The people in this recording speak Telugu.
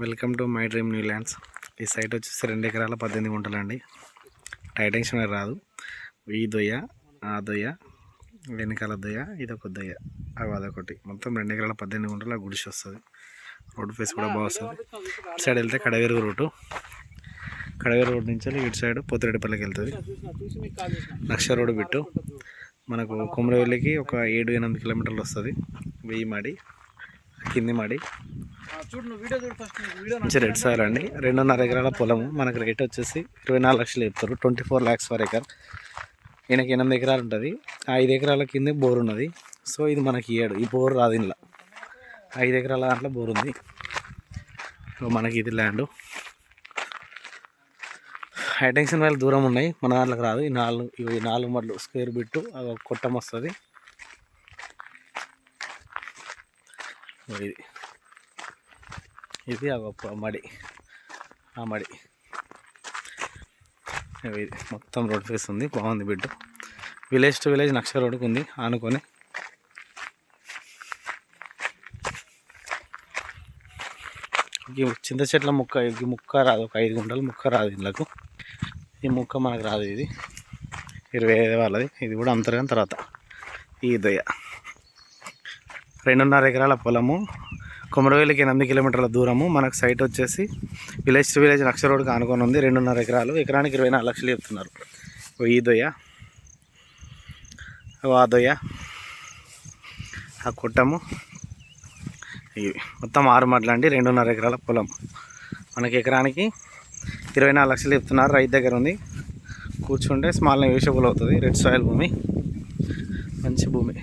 Welcome to my dream new lands. ఈ సైట్ వచ్చేసి 2 ఎకరాల 18 గుంటలండి. టైటింగ్స్ మీద రాదు. ఈ దొయ్య, ఆ దొయ్య, వెనకాల దొయ్య, ఇదొక దొయ్య, అదొకటి. మొత్తం 2 ఎకరాల 18 గుంటల గుడిసి వస్తుంది. రోడ్ ఫేస్ కూడా బాగా వస్తుంది. ఇటు సైడ్ వెళ్తే కడవేరు రూటు. కడవేరు రోడ్ నుంచి ఇటు సైడ్ పోతిరెడ్డిపల్లికి వెళ్తుంది. లక్ష రోడ్డు బిట్టు మనకు కొమరవెల్లికి ఒక 7-8 కిలోమీటర్లు వస్తుంది. వెయ్యి మాడి, కింది మాడి మంచి రెడ్ సాయిల్ అండి. 2.5 ఎకరాల పొలము. మనకు రేట్ వచ్చేసి 24 లక్షలు చెప్తారు. 24 lakhs ఫర్ ఎకర్. ఈయనకి 8 ఎకరాలు ఉంటుంది. 5 ఎకరాల కింద బోర్ ఉన్నది. సో ఇది మనకి ఇయ్యాడు. ఈ బోర్ రాదు. ఇంట్లో 5 ఎకరాల దాంట్లో బోర్ ఉంది. మనకి ఇది ల్యాండ్. హైటెన్షన్ వేల దూరం ఉన్నాయి. మన దాంట్లోకి రాదు. ఈ 4 మడ్లు స్క్వేర్ బిట్టు కొట్టం వస్తుంది. ఇది మడి, ఆ మడి. ఇది మొత్తం రోడ్ ఫేస్ ఉంది. బాగుంది బిడ్డు. విలేజ్ టు విలేజ్ నక్ష రోడ్డుకు ఉంది ఆనుకొని. చింత చెట్ల ముక్క, ఈ ముక్క రాదు. ఒక 5 గుంటలు ముక్క రాదు ఇళ్ళకు. ఈ ముక్క మనకు రాదు. ఇది 25 వాళ్ళది. ఇది కూడా అంతర్గం. తర్వాత ఈ దొయ్య 2.5 ఎకరాల పొలము. కొమరవెల్లికి 8 కిలోమీటర్ల దూరము. మనకు సైట్ వచ్చేసి విలేజ్ టు విలేజ్ లక్ష రోడ్డుకి ఆనుకొని ఉంది. 2.5 ఎకరాలు. ఎకరానికి 24 లక్షలు చెప్తున్నారు. ఈ దొయ్య, ఆ దొయ్య, ఆ కుట్టము. ఇవి మొత్తం 6 మడ్లు అండి. 2.5 ఎకరాల పొలం. మనకి ఎకరానికి 24 లక్షలు చెప్తున్నారు. రైతు దగ్గర ఉంది. కూర్చుంటే స్మాల్ నెగోషియబుల్ అవుతుంది. రెడ్ సాయిల్ భూమి, మంచి భూమి.